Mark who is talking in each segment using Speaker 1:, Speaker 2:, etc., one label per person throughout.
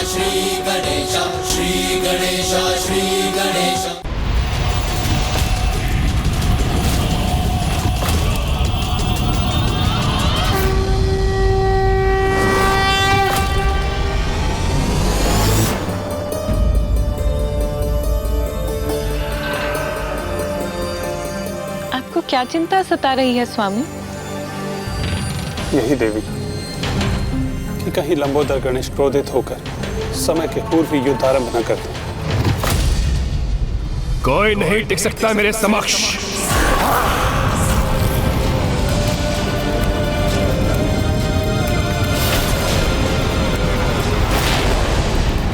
Speaker 1: श्री गणेश, श्री गणेश, श्री गणेश।
Speaker 2: आपको क्या चिंता सता रही है स्वामी?
Speaker 3: यही देवी कि कहीं लंबोदर गणेश क्रोधित होकर समय के पूर्व ही युद्ध आरंभ न कर दे।
Speaker 4: कोई नहीं टिक सकता मेरे समक्ष।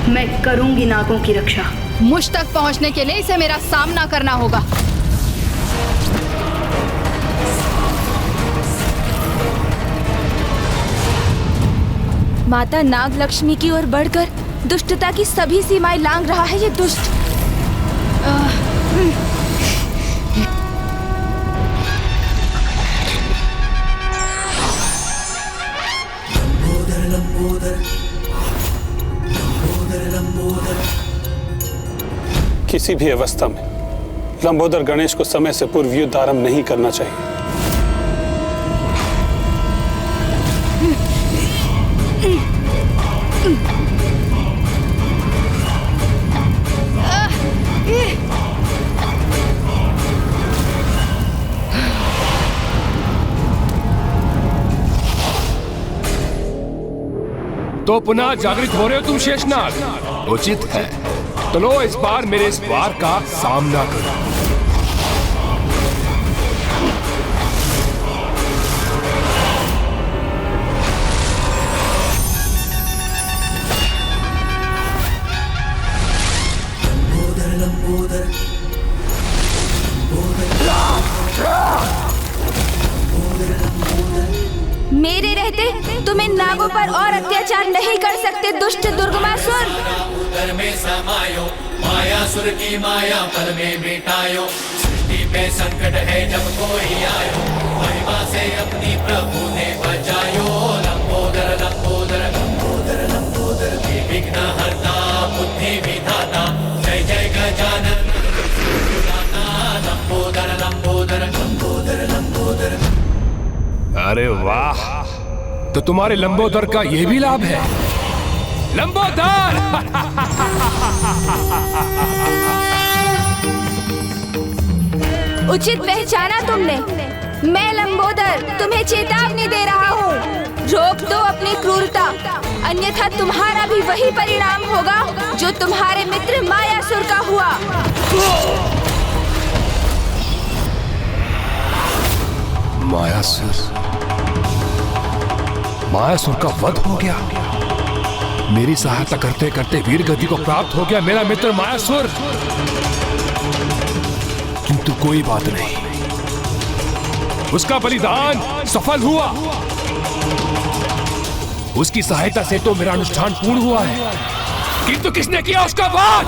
Speaker 5: मैं करूंगी नागों की रक्षा।
Speaker 6: मुझ तक पहुंचने के लिए इसे मेरा सामना करना होगा।
Speaker 7: माता नाग लक्ष्मी की ओर बढ़कर दुष्टता की सभी सीमाएं लांघ रहा है ये दुष्ट।
Speaker 1: लंबोदर लंबोदर लंबोदर लंबोदर।
Speaker 3: किसी भी अवस्था में लंबोदर गणेश को समय से पूर्व युद्ध आरंभ नहीं करना चाहिए।
Speaker 4: तो पुनः जागृत हो रहे हो तुम शेषनाग? उचित है, चलो इस बार मेरे इस वार का सामना करो।
Speaker 1: लंबोदर लंबोदर
Speaker 7: मेरे रहते तुम इन नागों पर और अत्याचार नहीं कर सकते दुष्ट दुर्गमासुर।
Speaker 1: उदर में समायो, मायासुर की माया पल में मिटायो। सृष्टि पे संकट है जब कोई आयो, महिमा से अपनी प्रभु ने बचायो। लंबोदर लंबोदर लंबोदर लंबोदर विघ्न हरता बुद्धि विधाता, जय जय गजानन लंबोदर लंबोदर लंबोदर लंबोदर।
Speaker 4: अरे वाह, तो तुम्हारे लंबोदर का ये भी लाभ है। लंबोदर
Speaker 7: उचित पहचाना तुमने। मैं लंबोदर तुम्हें चेतावनी दे रहा हूँ। रोक दो अपनी क्रूरता, अन्यथा तुम्हारा भी वही परिणाम होगा जो तुम्हारे मित्र मायासुर का हुआ।
Speaker 4: मायासुर का वध हो गया। मेरी सहायता करते करते वीर गति को प्राप्त हो गया मेरा मित्र मायासुर। किंतु कोई बात नहीं, उसका बलिदान सफल हुआ। उसकी सहायता से तो मेरा अनुष्ठान पूर्ण हुआ है। किंतु किसने किया उसका वध?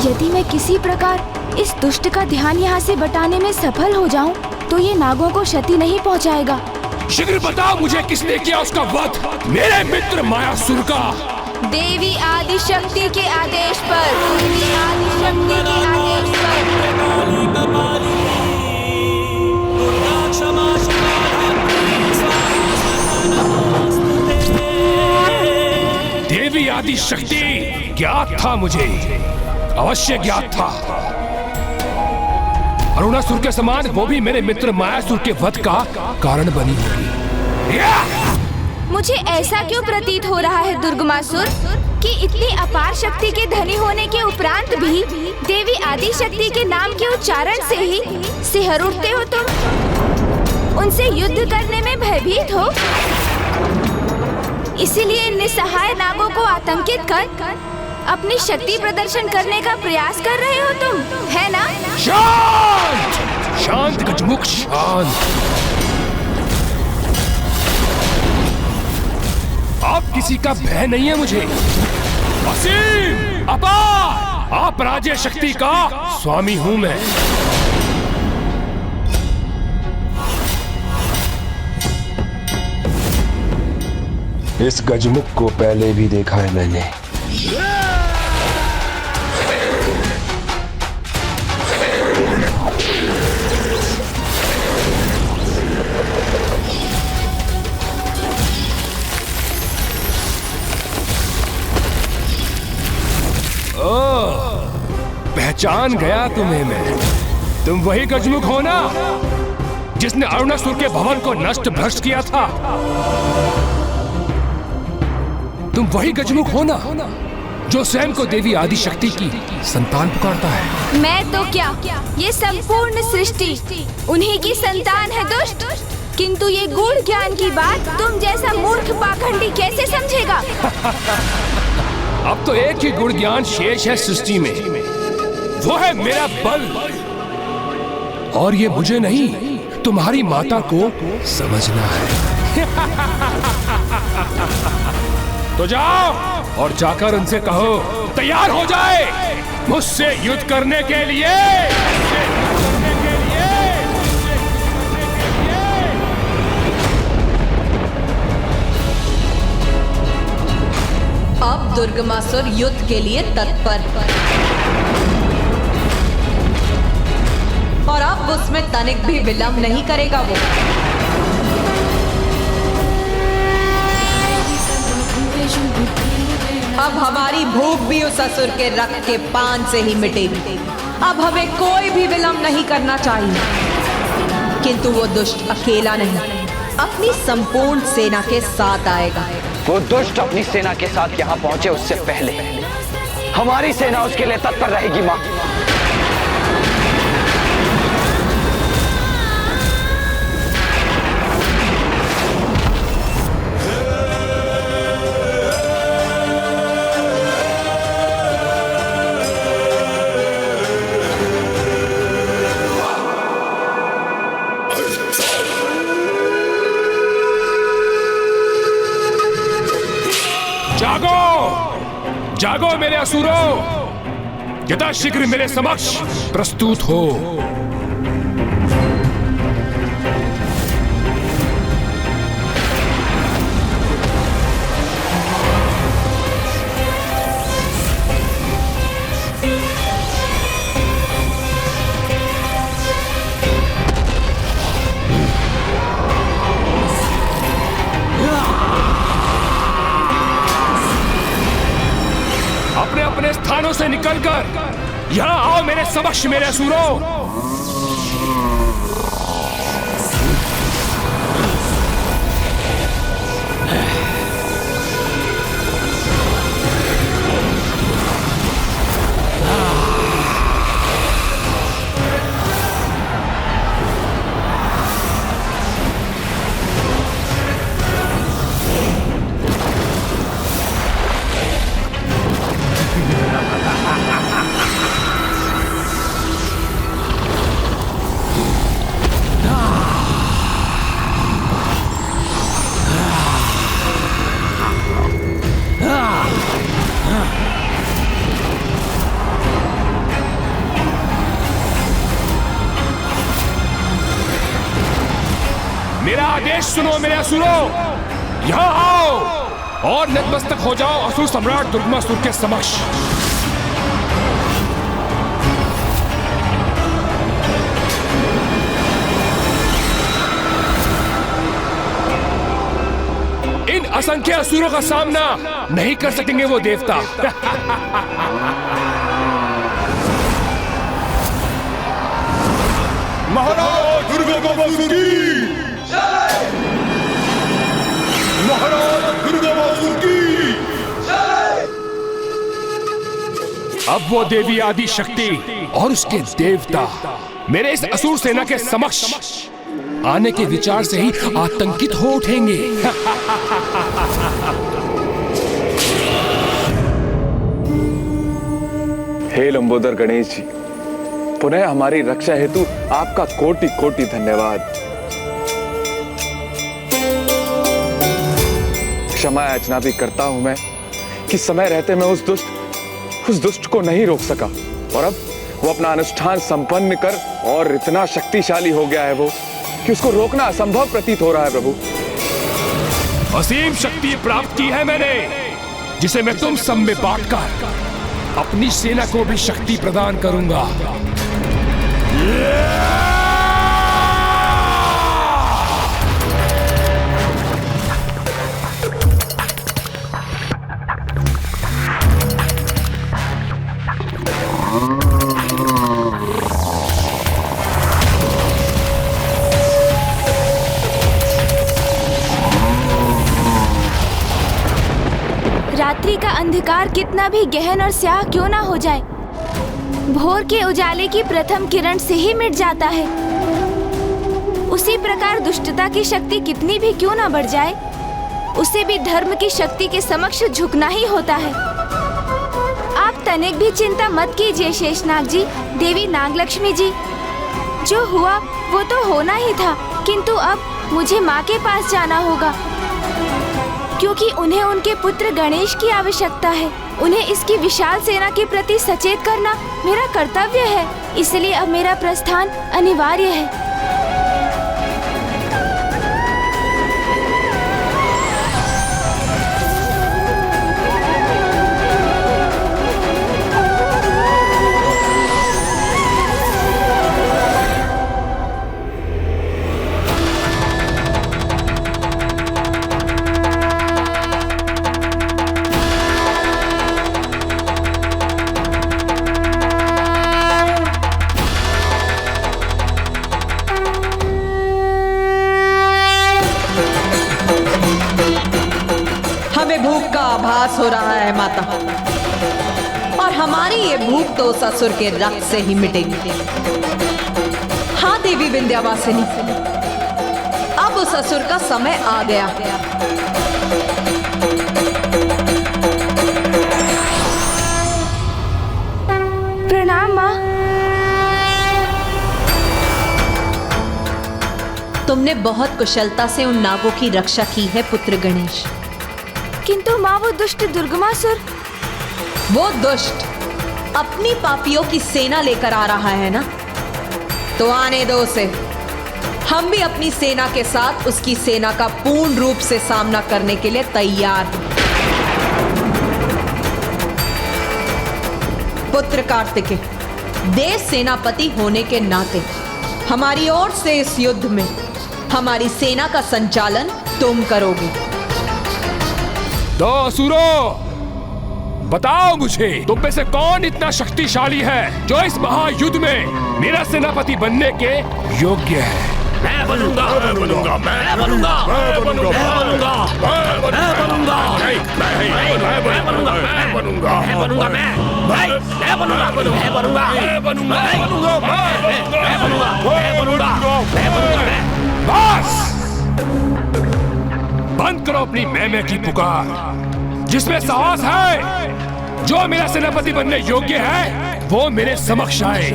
Speaker 7: यदि मैं किसी प्रकार इस दुष्ट का ध्यान यहाँ से बटाने में सफल हो जाऊं, तो ये नागों को क्षति नहीं पहुँचाएगा।
Speaker 4: शीघ्र बताओ मुझे किसने किया उसका वध मेरे मित्र मायासुर का?
Speaker 7: देवी आदि शक्ति के आदेश पर। देवी आदि शक्ति के आदेश पर।
Speaker 4: देवी आदि शक्ति ज्ञात था मुझे, अवश्य ज्ञात था। अरुणासुर के समान वो भी मेरे मित्र मायासुर के वध का कारण बनी होगी।
Speaker 7: मुझे ऐसा क्यों प्रतीत हो रहा है दुर्गमासुर कि इतनी अपार शक्ति के धनी होने के उपरांत भी देवी आदि शक्ति के नाम के उच्चारण से ही सिहर उठते हो तुम? उनसे युद्ध करने में भयभीत हो, इसीलिए निस्सहाय नागों को आतंकित कर अपनी शक्ति प्रदर्शन करने का प्रयास कर रहे हो तुम, है ना?
Speaker 4: शांत! शांत गजमुख शांत। आप किसी का भय नहीं है मुझे। असीम अपार अपराजेय शक्ति का स्वामी हूं मैं।
Speaker 8: इस गजमुख को पहले भी देखा है मैंने।
Speaker 4: पहचान गया तुम्हें मैं। तुम वही गजमुख हो ना जिसने अरुणासुर के भवन को नष्ट भ्रष्ट किया था? तुम वही गजमुख हो ना जो स्वयं को देवी आदि शक्ति की संतान पुकारता है?
Speaker 7: मैं तो क्या, ये संपूर्ण सृष्टि उन्हीं की संतान है दुष्ट। किंतु ये गूढ़ ज्ञान की बात तुम जैसा मूर्ख पाखंडी कैसे समझेगा?
Speaker 4: अब तो एक ही गुण ज्ञान शेष है सृष्टि में, वो है मेरा बल। और ये मुझे नहीं, तुम्हारी माता को समझना है। तो जाओ और जाकर उनसे कहो तैयार हो जाए मुझसे युद्ध करने के लिए।
Speaker 9: अब दुर्गमासुर युद्ध के लिए तत्पर और अब उसमें तनिक भी विलंब नहीं करेगा वो। अब हमारी भूख भी उस असुर के रक्त के पान से ही मिटेगी। अब हमें कोई भी विलंब नहीं करना चाहिए। किंतु वो दुष्ट अकेला नहीं, अपनी संपूर्ण सेना के साथ आएगा।
Speaker 10: वो दुष्ट अपनी सेना के साथ यहाँ पहुंचे उससे पहले हमारी सेना उसके लिए तत्पर रहेगी माँ।
Speaker 4: जागो मेरे असुरों, यथाशीघ्र मेरे समक्ष प्रस्तुत हो। अपने अपने स्थानों से निकलकर यहाँ आओ मेरे समक्ष मेरे असुरों। मेरा आदेश सुनो मेरे असुरों, यहाँ आओ और नतमस्तक हो जाओ असुर सम्राट दुर्गमासुर के समक्ष। इन असंख्य असुरों का सामना नहीं कर सकेंगे वो देवता।
Speaker 11: महाराज दुर्गमासुर की जय! महाराज दुर्गमासुर की जय!
Speaker 4: अब वो देवी आदि शक्ति और उसके देवता मेरे इस असुर सेना के समक्ष आने के विचार से ही आतंकित हो उठेंगे।
Speaker 12: हे लंबोदर गणेश जी, पुनः हमारी रक्षा हेतु आपका कोटि कोटि धन्यवाद। क्षमा याचना भी करता हूं मैं कि समय रहते मैं उस दुष्ट को नहीं रोक सका, और अब वो अपना अनुष्ठान संपन्न कर और इतना शक्तिशाली हो गया है वो कि उसको रोकना असंभव प्रतीत हो रहा है प्रभु।
Speaker 4: असीम शक्ति प्राप्त की है मैंने, जिसे मैं तुम सब में बांटकर अपनी सेना को भी शक्ति प्रदान करूंगा।
Speaker 7: रात्रि का अंधकार कितना भी गहन और स्याह क्यों ना हो जाए, भोर के उजाले की प्रथम किरण से ही मिट जाता है। उसी प्रकार दुष्टता की शक्ति कितनी भी क्यों ना बढ़ जाए, उसे भी धर्म की शक्ति के समक्ष झुकना ही होता है। आप तनिक भी चिंता मत कीजिए शेषनाग जी, देवी नागलक्ष्मी जी। जो हुआ वो तो होना ही था, किंतु अब मुझे माँ के पास जाना होगा, क्योंकि उन्हें उनके पुत्र गणेश की आवश्यकता है। उन्हें इसकी विशाल सेना के प्रति सचेत करना मेरा कर्तव्य है, इसलिए अब मेरा प्रस्थान अनिवार्य है।
Speaker 9: आभास हो रहा है माता, और हमारी ये भूख तो उस असुर के रक्त से ही मिटेगी। हाँ देवी विंध्यावासिनी, अब उस असुर का समय आ गया।
Speaker 7: प्रणाम माँ।
Speaker 9: तुमने बहुत कुशलता से उन नागों की रक्षा की है पुत्र गणेश,
Speaker 7: किंतु माँ वो दुष्ट दुर्गमासुर।
Speaker 9: वो दुष्ट अपनी पापियों की सेना लेकर आ रहा है ना, तो आने दो उसे। हम भी अपनी सेना के साथ उसकी सेना का पूर्ण रूप से सामना करने के लिए तैयार हैं। पुत्र कार्तिकेय, देश सेनापति होने के नाते हमारी ओर से इस युद्ध में हमारी सेना का संचालन तुम करोगे।
Speaker 4: तो असुरों, बताओ मुझे, तुम में से कौन इतना शक्तिशाली है जो इस महायुद्ध में मेरा सेनापति बनने के योग्य है?
Speaker 11: मैं बनूंगा, मैं बनूंगा, मैं बनूंगा, मैं बनूंगा, मैं बनूंगा, मैं बनूंगा, मैं बनूंगा, मैं बनूंगा, मैं बनूंगा, मैं बनूंगा, मैं बनूंगा, मैं बनूंगा, मैं बनूंगा, मैं बनूंगा, मैं बनूंगा, मैं बनूंगा।
Speaker 4: बस बंद करो अपनी मैं की पुकार। जिसमें साहस है, जो मेरा सेनापति बनने योग्य है, वो मेरे समक्ष आए।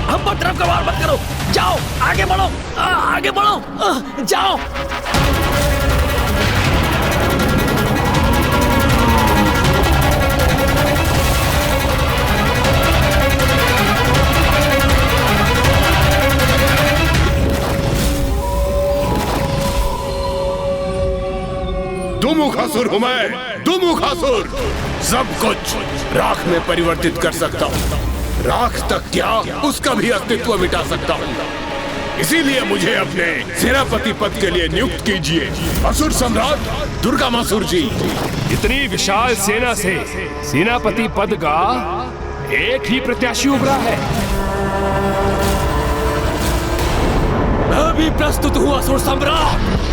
Speaker 11: हम पर तरफ का वार मत करो, जाओ आगे बढ़ो, आगे बढ़ो, जाओ।
Speaker 13: दुमुखासुर हूं मैं, दुमुखासुर। सब कुछ राख में परिवर्तित कर सकता हूं, राख तक क्या उसका भी अस्तित्व मिटा सकता हूं। इसीलिए मुझे अपने सेनापति पद के लिए नियुक्त कीजिए, असुर सम्राट दुर्गामासुर जी।
Speaker 4: इतनी विशाल सेना से सेनापति पद का एक ही प्रत्याशी उभरा है।
Speaker 11: मैं भी प्रस्तुत हूं असुर सम्राट।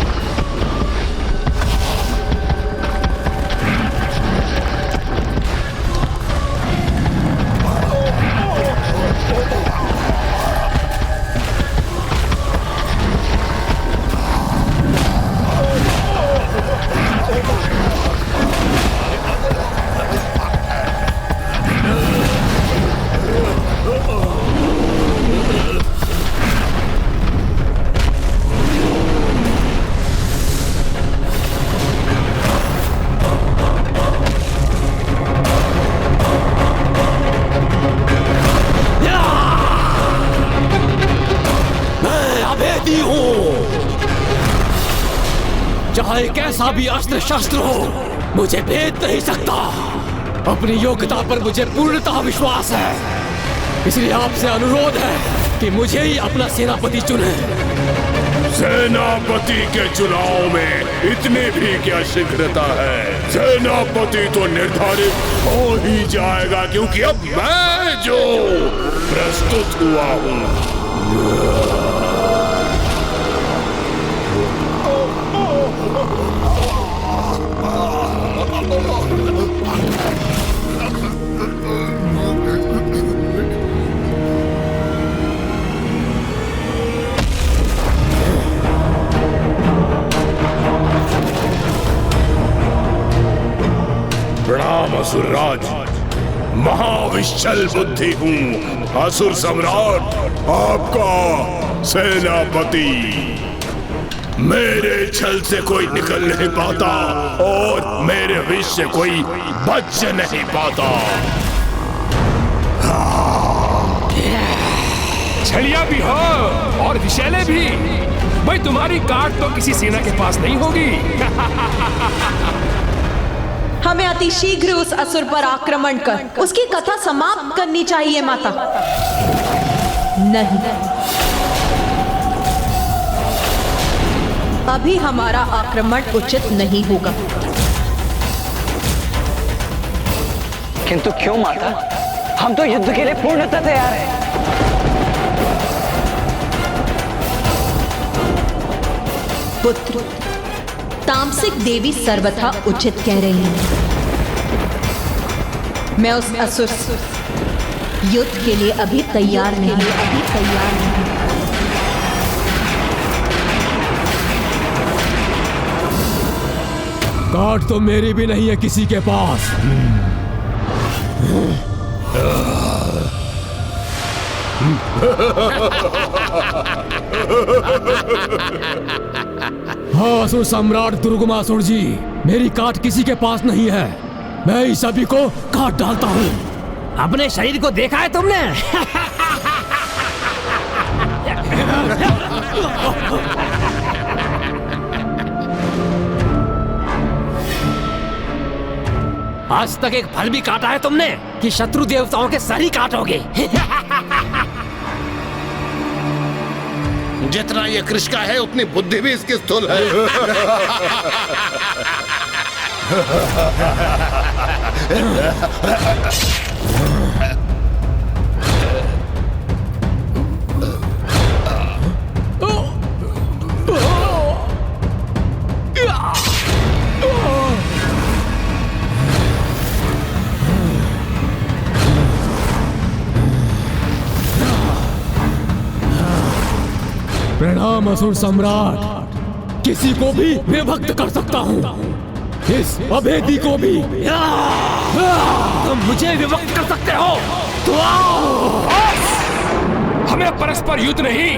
Speaker 11: कैसा भी अस्त्र शस्त्र हो मुझे भेद नहीं सकता। अपनी योग्यता पर मुझे पूर्णतः विश्वास है, इसलिए आपसे अनुरोध है कि मुझे ही अपना सेनापति चुने।
Speaker 13: सेनापति के चुनाव में इतनी भी क्या शीघ्रता है? सेनापति तो निर्धारित हो ही जाएगा, क्योंकि अब मैं जो प्रस्तुत हुआ हूँ। प्रणाम असुरराज, महाविश्चल बुद्धि हूँ, असुर सम्राट आपका सेनापति। मेरे छल से कोई निकल नहीं पाता और मेरे विष से कोई बच नहीं पाता।
Speaker 4: छलिया भी हो और विषैले भी, भाई तुम्हारी काट तो किसी सेना के पास नहीं होगी।
Speaker 9: हमें अति शीघ्र उस असुर पर आक्रमण कर उसकी कथा समाप्त करनी चाहिए माता। नहीं, अभी हमारा आक्रमण उचित नहीं होगा।
Speaker 10: किंतु क्यों माता? हम तो युद्ध के लिए पूर्णतः तैयार हैं।
Speaker 9: पुत्र, तामसिक देवी सर्वथा उचित कह रही है। मैं उस असुर युद्ध के लिए अभी तैयार नहीं।
Speaker 11: काट तो मेरी भी नहीं है किसी के पास। हाँ असुर सम्राट दुर्गमासुर जी, मेरी काट किसी के पास नहीं है। मैं ही सभी को काट डालता हूँ।
Speaker 14: अपने शरीर को देखा है तुमने? आज तक एक फल भी काटा है तुमने कि शत्रु देवताओं के सर ही काटोगे?
Speaker 13: जितना ये कृष्ण का है उतनी बुद्धि भी इसकी स्थूल है।
Speaker 11: प्रणाम असुर सम्राट, किसी को भी विभक्त कर सकता हूँ, इस अभेदी को भी।
Speaker 14: तुम मुझे विभक्त कर सकते हो तो आओ।
Speaker 4: हमें परस्पर युद्ध नहीं,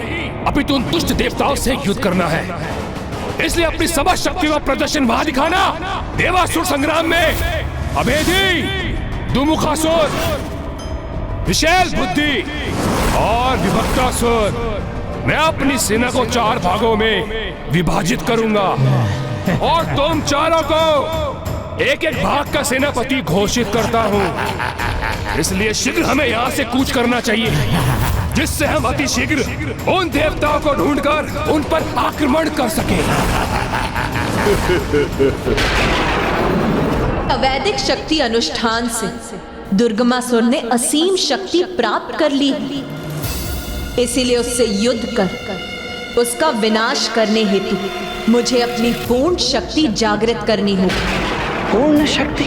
Speaker 4: अपितु उन दुष्ट देवताओं से युद्ध करना है। इसलिए अपनी समस्त शक्ति का प्रदर्शन वहां दिखाना। देवासुर संग्राम में अभेदी, दुमुखासुर, विशैल बुद्धि और विभक्तासुर, मैं अपनी सेना को 4 भागों में विभाजित करूंगा और तुम चारों को एक एक भाग का सेनापति घोषित करता हूं। इसलिए शीघ्र हमें यहाँ से कूच करना चाहिए, जिससे हम अति शीघ्र उन देवताओं को ढूंढकर उन पर आक्रमण कर सकें।
Speaker 9: अवैदिक शक्ति अनुष्ठान से दुर्गमासुर ने असीम शक्ति प्राप्त कर ली, इसीलिए उससे युद्ध कर उसका विनाश करने हेतु मुझे अपनी पूर्ण शक्ति जागृत करनी होगी।
Speaker 10: पूर्ण शक्ति?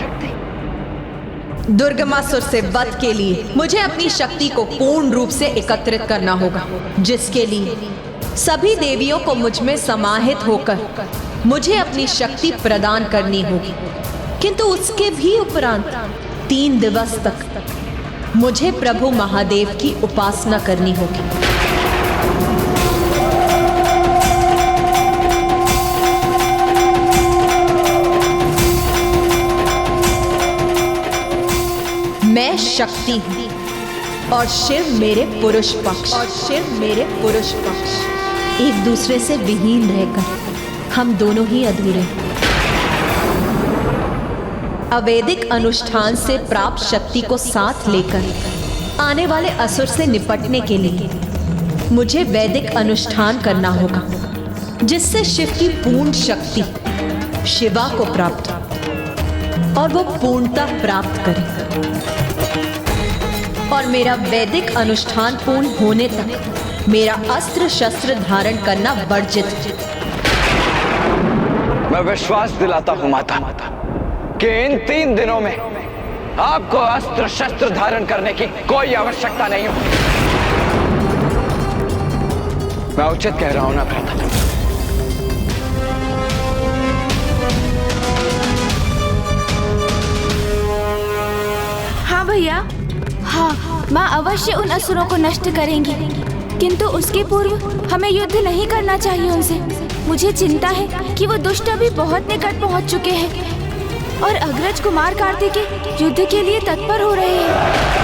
Speaker 9: दुर्गमासुर से वध के लिए मुझे अपनी शक्ति को पूर्ण रूप से एकत्रित करना होगा, जिसके लिए सभी देवियों को मुझ में समाहित होकर मुझे अपनी शक्ति प्रदान करनी होगी। किंतु उसके भी उपरांत 3 दिवस तक मुझे प्रभु महादेव की उपासना करनी होगी। मैं शक्ति हूं और शिव मेरे पुरुष पक्ष। एक दूसरे से विहीन रहकर हम दोनों ही अधूरे हैं। अवैदिक अनुष्ठान से प्राप्त शक्ति को साथ लेकर आने वाले असुर से निपटने के लिए मुझे वैदिक अनुष्ठान करना होगा, जिससे शिव की पूर्ण शक्ति शिवा को प्राप्त हो और वो पूर्णता प्राप्त करे। और मेरा वैदिक अनुष्ठान पूर्ण होने तक मेरा अस्त्र शस्त्र धारण करना वर्जित।
Speaker 10: मैं विश्वास दिलाता हूं माता कि इन 3 दिनों में आपको अस्त्र शस्त्र धारण करने की कोई आवश्यकता नहीं होगी। मैं उचित कह रहा हूं ना भ्राता?
Speaker 7: हाँ भैया, हाँ, माँ अवश्य उन असुरों को नष्ट करेंगी, किंतु उसके पूर्व हमें युद्ध नहीं करना चाहिए उनसे। मुझे चिंता है कि वो दुष्ट अभी बहुत निकट पहुंच चुके हैं और अग्रज कुमार कार्तिकेय युद्ध के लिए तत्पर हो रहे हैं।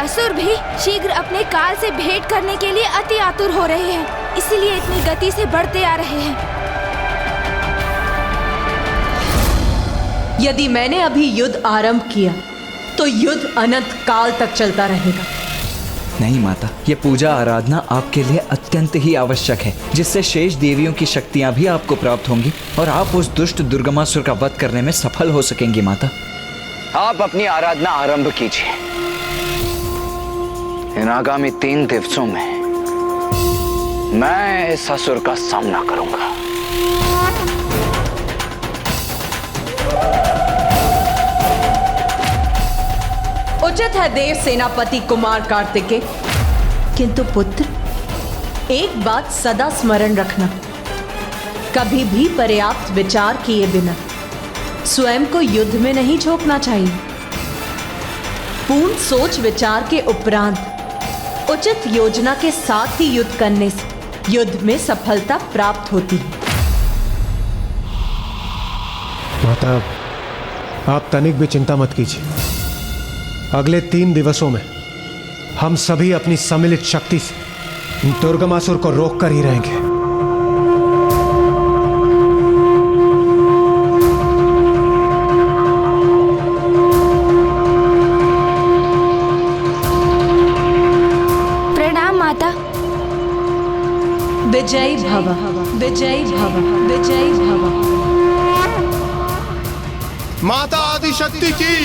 Speaker 7: असुर भी शीघ्र अपने काल से भेंट करने के लिए अति आतुर हो रहे हैं, इसलिए इतनी गति से बढ़ते आ रहे हैं।
Speaker 9: यदि मैंने अभी युद्ध आरंभ किया तो युद्ध अनंत काल तक चलता रहेगा।
Speaker 15: नहीं माता, ये पूजा आराधना आपके लिए अत्यंत ही आवश्यक है, जिससे शेष देवियों की शक्तियां भी आपको प्राप्त होंगी और आप उस दुष्ट दुर्गमासुर का वध करने में सफल हो सकेंगी। माता,
Speaker 10: आप अपनी आराधना आरंभ कीजिए। इन आगामी 3 दिवसों में मैं इस असुर का सामना करूंगा।
Speaker 9: उचित है देव सेनापति कुमार कार्तिकेय, किंतु पुत्र, एक बात सदा स्मरण रखना, कभी भी पर्याप्त विचार किए बिना स्वयं को युद्ध में नहीं झोंकना चाहिए। पूर्ण सोच विचार के उपरांत उचित योजना के साथ ही युद्ध करने से युद्ध में सफलता प्राप्त होती है।
Speaker 16: माता, आप तनिक भी चिंता मत कीजिए। अगले 3 दिवसों में हम सभी अपनी सम्मिलित शक्ति से दुर्गमासुर को रोक कर ही रहेंगे।
Speaker 9: विजयी भव, विजयी भव, विजयी भव।
Speaker 11: माता आदिशक्ति की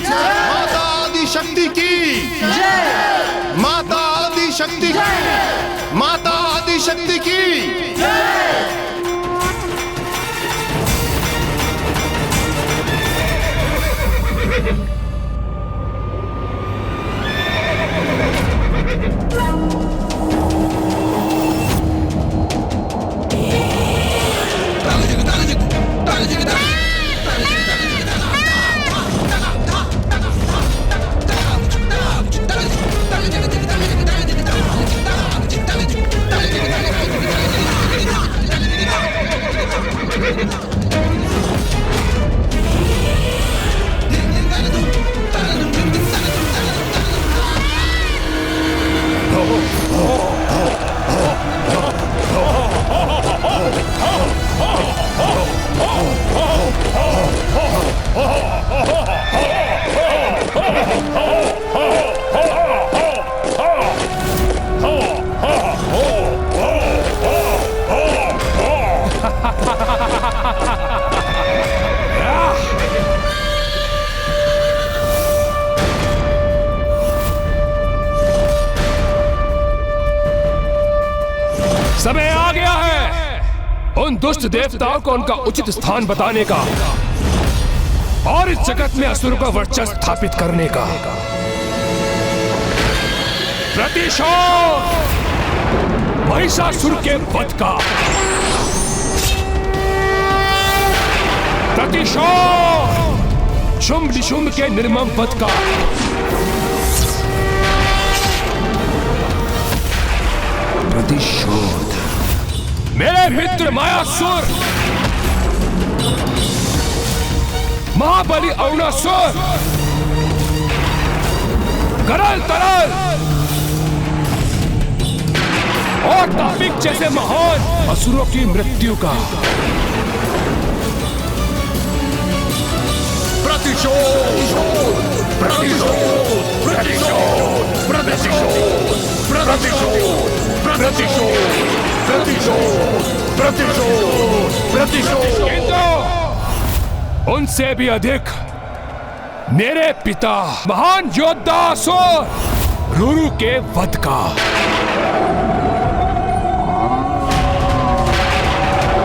Speaker 11: जय, माता आदिशक्ति की जय, माता आदिशक्ति की, माता आदिशक्ति की जय।
Speaker 4: उन दुष्ट देवताओं को उनका उचित स्थान बताने का और इस जगत में असुर का वर्चस्व स्थापित करने का। प्रतिशोध महिषासुर के वध का, प्रतिशोध शुंभ निशुंभ के निर्मम वध का, प्रतिशोध मेरे मित्र मायासुर, महाबली अरुणासुर, करल तरल और तापिक जैसे महान असुरों की मृत्यु का।
Speaker 13: प्रतिशोध प्रतिशोध प्रतिशोध प्रतिशोध प्रतिशोध प्रतिशोध प्रतिशोध प्रतिशोध प्रतिशोध।
Speaker 4: उनसे भी अधिक मेरे पिता महान योद्धा असुर रुरु के वध का।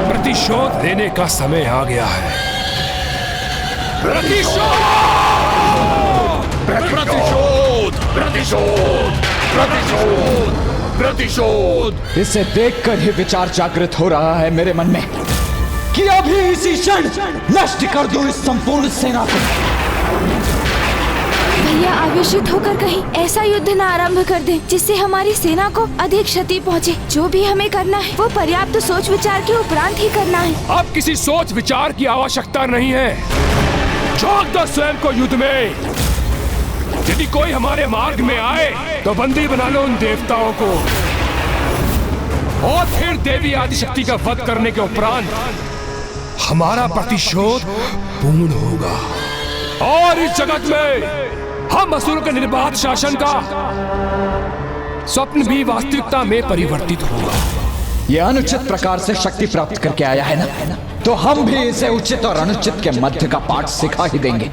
Speaker 4: प्रतिशोध लेने का समय आ गया है।
Speaker 13: प्रतिशोध प्रतिशोध प्रतिशोध प्रतिशोध प्रतिशोध।
Speaker 15: इसे देखकर ही विचार जागृत हो रहा है मेरे मन में कि अभी इसी क्षण नष्ट कर दूं इस संपूर्ण सेना को।
Speaker 7: भैया आवेशित होकर कहीं ऐसा युद्ध न आरंभ कर दे जिससे हमारी सेना को अधिक क्षति पहुंचे। जो भी हमें करना है वो पर्याप्त सोच विचार के उपरांत ही करना है।
Speaker 4: अब किसी सोच विचार की आवश्यकता नहीं है। झोंक दो स्वयं को युद्ध में। यदि कोई हमारे मार्ग में आए तो बंदी बना लो उन देवताओं को और फिर देवी आदिशक्ति का वध करने के उपरांत हमारा प्रतिशोध पूर्ण होगा और इस जगत में हम असुरों के निर्बाध शासन का स्वप्न भी वास्तविकता में परिवर्तित होगा।
Speaker 15: यह अनुचित प्रकार से शक्ति प्राप्त करके आया है ना, तो हम भी इसे उचित और अनुचित के मध्य का पाठ सिखा ही देंगे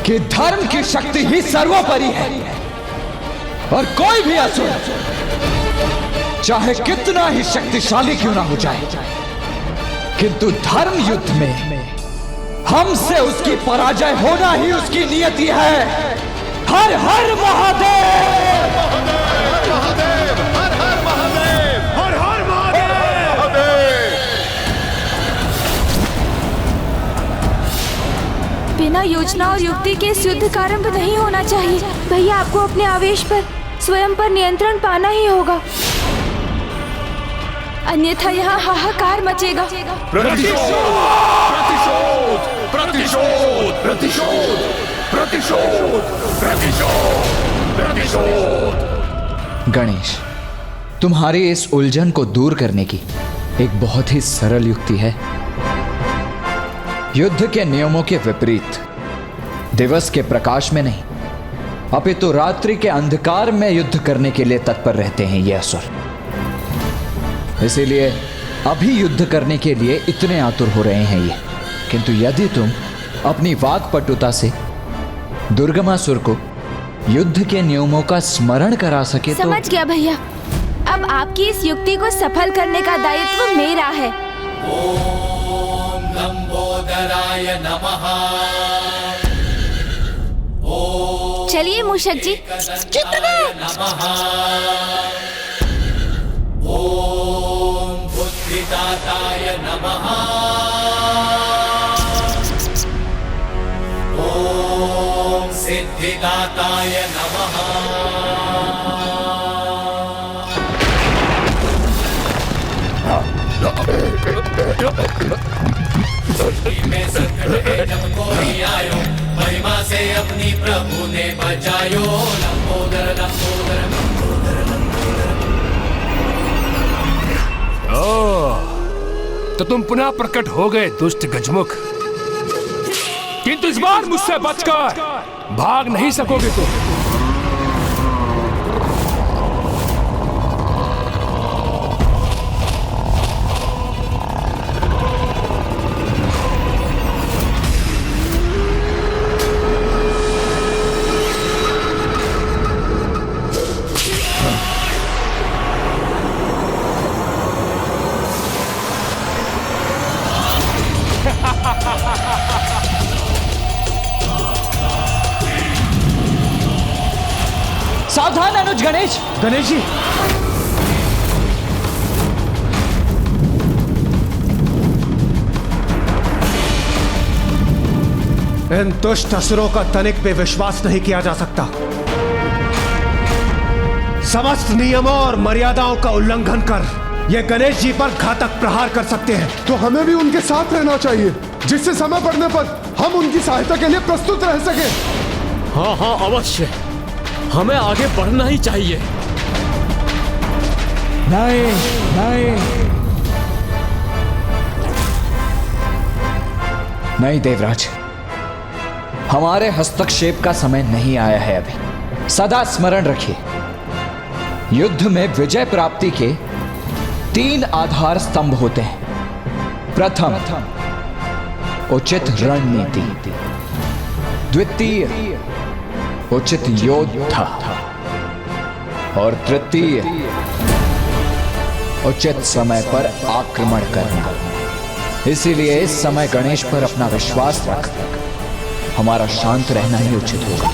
Speaker 15: कि धर्म की शक्ति ही सर्वोपरि है और कोई भी असुर चाहे कितना ही शक्तिशाली क्यों ना हो जाए, किंतु धर्म युद्ध में हमसे उसकी पराजय होना ही उसकी नियति है। हर हर महादेव,
Speaker 13: महादेव, हर हर महादेव, हर हर महादेव।
Speaker 7: बिना योजना और युक्ति के इस युद्ध का आरंभ नहीं होना चाहिए। भैया आपको अपने आवेश पर स्वयं पर नियंत्रण पाना ही होगा, अन्यथा यहाँ हाहाकार मचेगा।
Speaker 13: प्रतिशोध प्रतिशोध प्रतिशोध प्रतिशोध प्रतिशोध प्रतिशोध।
Speaker 15: गणेश, तुम्हारी इस उलझन को दूर करने की एक बहुत ही सरल युक्ति है। युद्ध के नियमों के विपरीत दिवस के प्रकाश में नहीं अपितु रात्रि के अंधकार में युद्ध करने के लिए तत्पर रहते हैं ये असुर। इसीलिए अभी युद्ध करने के लिए इतने आतुर हो रहे हैं ये। किंतु यदि तुम अपनी वाक्पटुता से दुर्गमासुर को युद्ध के नियमों का स्मरण करा सके तो।
Speaker 7: समझ गया भैया, अब आपकी इस युक्ति को सफल करने का दायित्व मेरा है।
Speaker 1: ओम लंबोदराय नमः।
Speaker 7: चलिए मूषक जी,
Speaker 1: ओम बुद्धिदाताय नमः। ओम सिद्धिदाताय नमः। सृष्टि में संकट है जब कोई आयो, महिमा से अपनी प्रभु ने बचायो। लंबोदर लंबोदर लंबोदर लंबोदर।
Speaker 4: तो तुम पुनः प्रकट हो गए दुष्ट गजमुख, किंतु इस बार मुझसे बचकर भाग नहीं सकोगे तुम।
Speaker 15: सावधान अनुज। गणेश,
Speaker 16: गणेश जी, इन दुष्ट असुरों का तनिक पे विश्वास नहीं किया जा सकता। समस्त नियमों और मर्यादाओं का उल्लंघन कर ये गणेश जी पर घातक प्रहार कर सकते हैं।
Speaker 17: तो हमें भी उनके साथ रहना चाहिए, जिससे समय पड़ने पर हम उनकी सहायता के लिए प्रस्तुत रह सके।
Speaker 14: हाँ हाँ अवश्य, हमें आगे बढ़ना ही चाहिए।
Speaker 15: नहीं नहीं नहीं देवराज, हमारे हस्तक्षेप का समय नहीं आया है अभी। सदा स्मरण रखिए, युद्ध में विजय प्राप्ति के 3 आधार स्तंभ होते हैं। प्रथम, उचित रणनीति। द्वितीय, उचित योद्धा। और तृतीय, उचित समय पर आक्रमण करना। इसीलिए इस समय गणेश पर अपना विश्वास रख हमारा शांत रहना ही उचित होगा।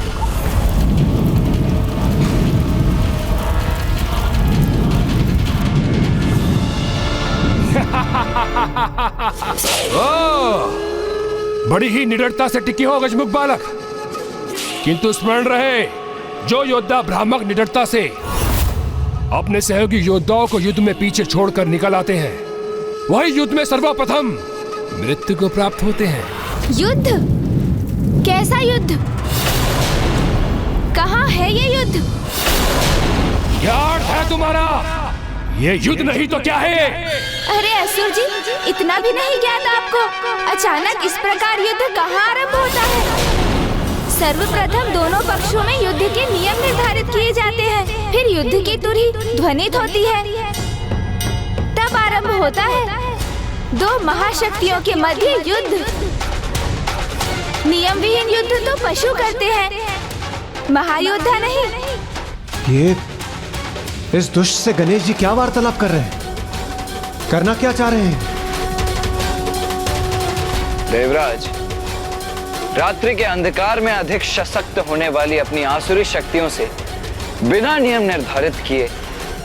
Speaker 4: बड़ी ही निडरता से टिकी हो गजमुख बालक, किंतु स्मरण रहे, जो योद्धा भ्रामक निडरता से अपने सहयोगी योद्धाओं को युद्ध में पीछे छोड़कर निकल आते हैं, वही युद्ध में सर्वप्रथम मृत्यु को प्राप्त होते हैं।
Speaker 7: युद्ध? कैसा युद्ध? कहाँ है ये युद्ध?
Speaker 4: क्या अर्थ है तुम्हारा? ये युद्ध नहीं तो क्या है?
Speaker 7: अरे असुर जी, इतना भी नहीं ज्ञात आपको? अचानक इस प्रकार युद्ध कहाँ आरंभ होता है? सर्वप्रथम दोनों पक्षों में युद्ध के नियम निर्धारित किए जाते हैं, फिर युद्ध की तुरही ध्वनित होती है, तब आरंभ होता है 2 महाशक्तियों के मध्य युद्ध। नियम विहीन युद्ध तो पशु करते हैं, महायोद्धा नहीं।
Speaker 16: ये इस दुष्ट से गणेश जी क्या वार्तालाप कर रहे हैं? करना क्या चाह रहे हैं?
Speaker 10: देवराज, रात्रि के अंधकार में अधिक सशक्त होने वाली अपनी आसुरी शक्तियों से बिना नियम निर्धारित किए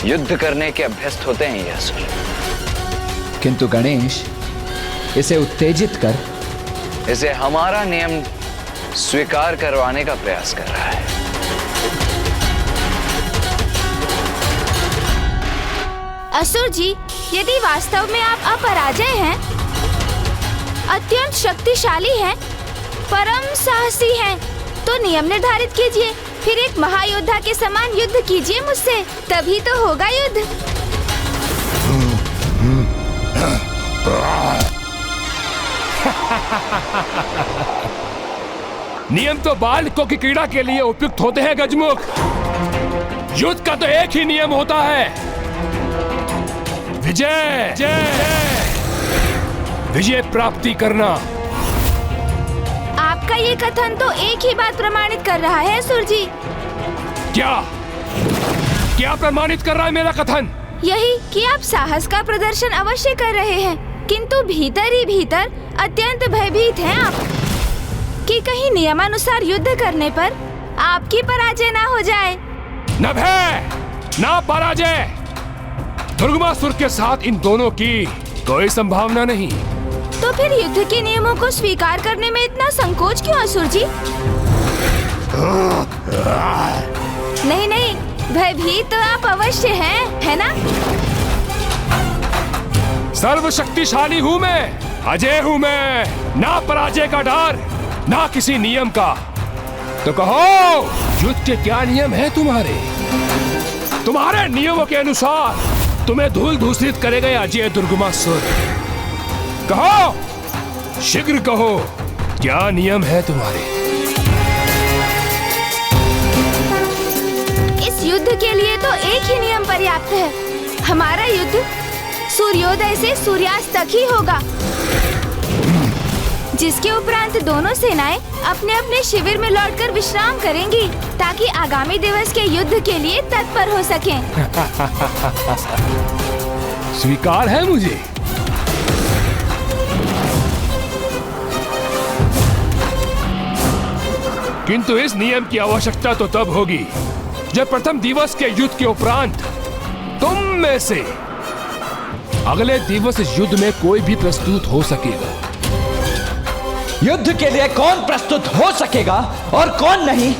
Speaker 10: युद्ध करने के अभ्यस्त होते हैं ये असुर।
Speaker 15: किंतु गणेश इसे उत्तेजित कर
Speaker 10: इसे हमारा नियम स्वीकार करवाने का प्रयास कर रहा है।
Speaker 7: असुर जी, यदि वास्तव में आप अपराजय हैं, अत्यंत शक्तिशाली हैं, परम साहसी हैं, तो नियम निर्धारित कीजिए, फिर एक महायोद्धा के समान युद्ध कीजिए मुझसे, तभी तो होगा युद्ध।
Speaker 4: नियम तो बालकों की क्रीड़ा के लिए उपयुक्त होते हैं गजमुख। युद्ध का तो एक ही नियम होता है, विजय। विजय प्राप्ति करना।
Speaker 7: आपका ये कथन तो एक ही बात प्रमाणित कर रहा है असुर जी।
Speaker 4: क्या प्रमाणित कर रहा है मेरा कथन?
Speaker 7: यही कि आप साहस का प्रदर्शन अवश्य कर रहे हैं, किंतु भीतर ही भीतर अत्यंत भयभीत हैं आप कि कहीं नियमानुसार युद्ध करने पर आपकी पराजय ना हो जाए।
Speaker 4: न भय न पराजय, दुर्गमासुर के साथ इन दोनों की कोई संभावना नहीं।
Speaker 7: तो फिर युद्ध के नियमों को स्वीकार करने में इतना संकोच क्यों असुर जी? नहीं नहीं, भयभीत तो आप अवश्य हैं, है ना?
Speaker 4: सर्वशक्तिशाली हूँ मैं, अजय हूँ मैं, ना पराजय का डर, ना किसी नियम का। तो कहो, युद्ध के क्या नियम है तुम्हारे? तुम्हारे नियमों के अनुसार तुम्हें धूल धूसरित करेगा ये अजय दुर्गमासुर। कहो, शीघ्र कहो, क्या नियम है तुम्हारे?
Speaker 7: इस युद्ध के लिए तो एक ही नियम पर्याप्त है। हमारा युद्ध सूर्योदय से सूर्यास्त तक ही होगा, जिसके उपरांत दोनों सेनाएं अपने अपने शिविर में लौटकर विश्राम करेंगी, ताकि आगामी दिवस के युद्ध के लिए तत्पर हो सकें।
Speaker 4: स्वीकार है मुझे? किंतु इस नियम की आवश्यकता तो तब होगी जब प्रथम दिवस के युद्ध के उपरांत तुम में से अगले दिवस इस युद्ध में कोई भी प्रस्तुत हो सकेगा।
Speaker 15: युद्ध के लिए कौन प्रस्तुत हो सकेगा और कौन नहीं,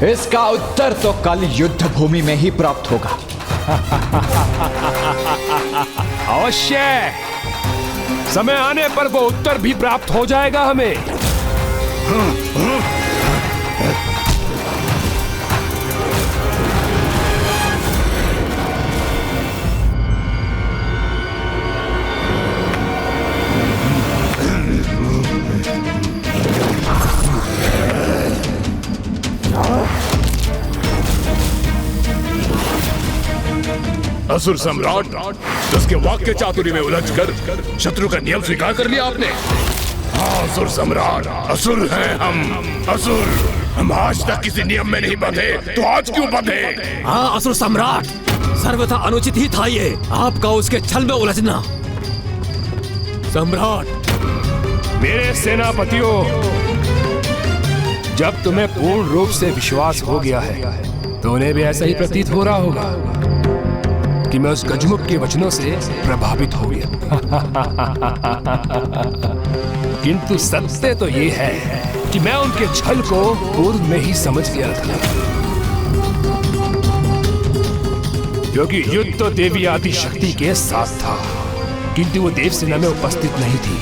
Speaker 15: इसका उत्तर तो कल युद्ध भूमि में ही प्राप्त होगा।
Speaker 4: अवश्य, समय आने पर वो उत्तर भी प्राप्त हो जाएगा हमें।
Speaker 13: असुर सम्राट, उसके वाक्य चातुरी में उलझकर शत्रु का नियम स्वीकार कर लिया आपने। हाँ असुर सम्राट, असुर हैं हम, असुर। हम आज तक किसी नियम में नहीं बंधे, तो आज क्यों बंधे?
Speaker 14: हाँ असुर सम्राट, सर्वथा अनुचित ही था ये आपका उसके छल में उलझना। सम्राट,
Speaker 4: मेरे सेनापतियों, जब तुम्हें पूर्ण रूप से विश्वास हो गया है तो उन्हें भी ऐसा ही प्रतीत हो रहा होगा कि मैं उस गजमुख के वचनों से प्रभावित हो गया। किंतु सत्य तो ये है कि मैं उनके छल को पूर्व में ही समझ गया था, क्योंकि युद्ध तो देवी आदि शक्ति के साथ था, किंतु वो देवसेना में उपस्थित नहीं थी।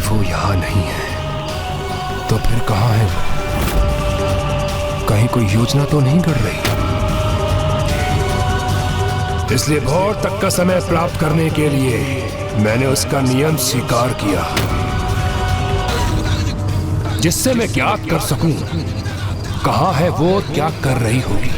Speaker 4: वो यहाँ नहीं है तो फिर कहाँ है वो? कहीं कोई योजना तो नहीं कर रही। इसलिए भोर तक का समय प्राप्त करने के लिए मैंने उसका नियम स्वीकार किया, जिससे मैं ज्ञात कर सकूं कहाँ है वो, क्या कर रही होगी।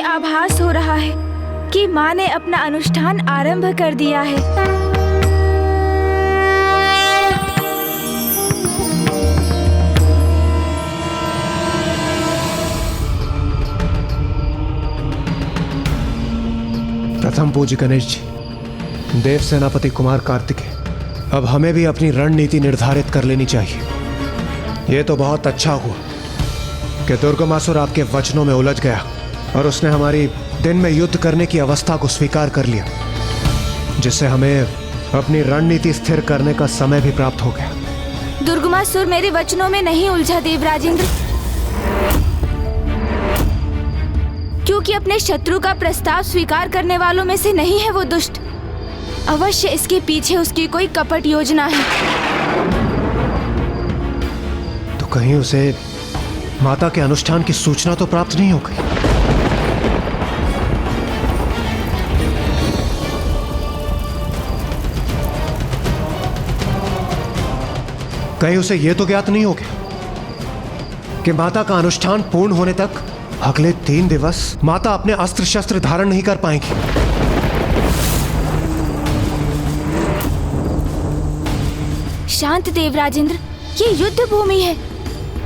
Speaker 7: आभास हो रहा है कि माँ ने अपना अनुष्ठान आरंभ कर दिया है।
Speaker 16: प्रथम पूज्य गणेश जी, देव सेनापति कुमार कार्तिकेय, अब हमें भी अपनी रणनीति निर्धारित कर लेनी चाहिए। ये तो बहुत अच्छा हुआ कि दुर्गमासुर आपके वचनों में उलझ गया और उसने हमारी दिन में युद्ध करने की अवस्था को स्वीकार कर लिया, जिससे हमें अपनी रणनीति स्थिर करने का समय भी प्राप्त हो गया।
Speaker 7: दुर्गमासुर मेरे वचनों में नहीं उलझा देवराजेंद्र, क्योंकि अपने शत्रु का प्रस्ताव स्वीकार करने वालों में से नहीं है वो दुष्ट। अवश्य इसके पीछे उसकी कोई कपट योजना है।
Speaker 16: कहीं उसे माता के अनुष्ठान की सूचना तो प्राप्त नहीं हो गई? कहीं उसे यह तो ज्ञात नहीं हो गया कि माता का अनुष्ठान पूर्ण होने तक अगले 3 दिवस माता अपने अस्त्र शस्त्र धारण नहीं कर पाएंगी?
Speaker 7: शांत देव राजेंद्र, ये युद्ध भूमि है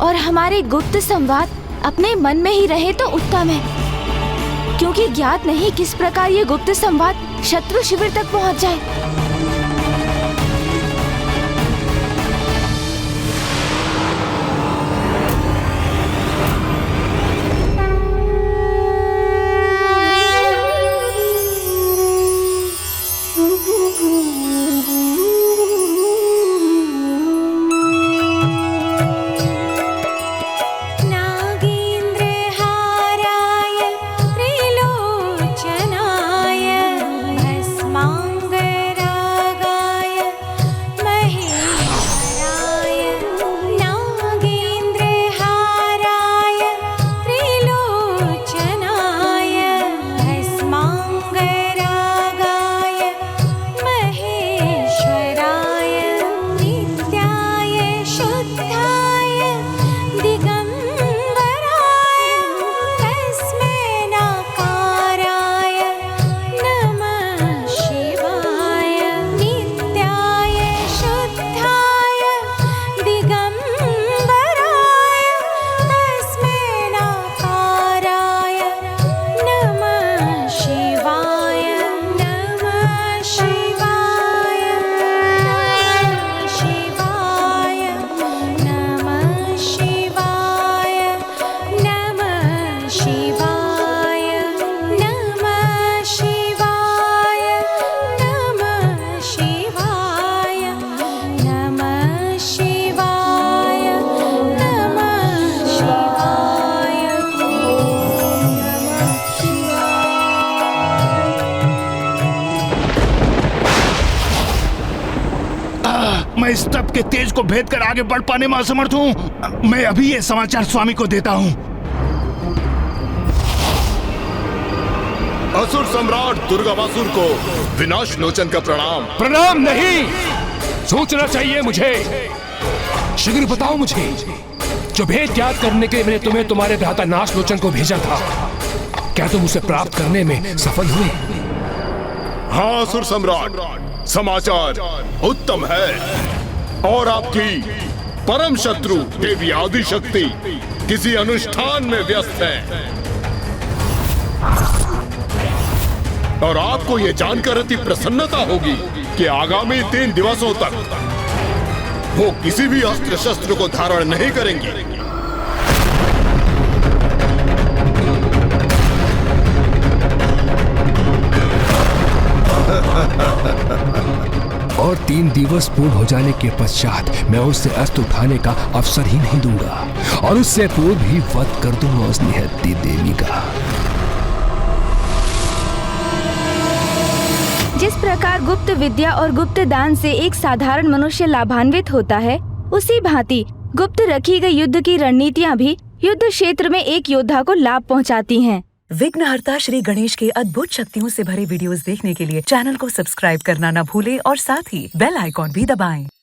Speaker 7: और हमारे गुप्त संवाद अपने मन में ही रहे तो उत्तम है, क्योंकि ज्ञात नहीं किस प्रकार ये गुप्त संवाद शत्रु शिविर तक पहुंच जाए।
Speaker 11: मैं इस तप के तेज को भेद कर आगे बढ़ पाने में असमर्थ हूँ। मैं अभी ये समाचार स्वामी को देता हूँ।
Speaker 13: असुर सम्राट दुर्गामासुर को विनाश लोचन का प्रणाम।
Speaker 4: प्रणाम नहीं, सोचना चाहिए मुझे। शीघ्र बताओ मुझे, जो भेद ज्ञात करने के लिए मैंने तुम्हें तुम्हारे भ्राता नाश लोचन को भेजा था, क्या तुम उसे प्राप्त करने में सफल हुए?
Speaker 13: हाँ असुर सम्राट, समाचार उत्तम है और आपकी परम शत्रु देवी आदि शक्ति किसी अनुष्ठान में व्यस्त है और आपको यह जानकर अति प्रसन्नता होगी कि आगामी 3 दिवसों तक वो किसी भी अस्त्र शस्त्र को धारण नहीं करेंगे।
Speaker 4: और 3 दिवस पूर्ण हो जाने के पश्चात मैं उससे अस्त्र उठाने का अवसर ही नहीं दूंगा और उससे पूर्व ही वध कर दूंगा उस निहत्ती देवी का।
Speaker 7: जिस प्रकार गुप्त विद्या और गुप्त दान से एक साधारण मनुष्य लाभान्वित होता है, उसी भांति गुप्त रखी गई युद्ध की रणनीतियाँ भी युद्ध क्षेत्र में एक योद्धा को लाभ पहुँचाती हैं।
Speaker 18: विघ्नहर्ता श्री गणेश के अद्भुत शक्तियों से भरे वीडियोस देखने के लिए चैनल को सब्सक्राइब करना न भूलें और साथ ही बेल आइकॉन भी दबाएं।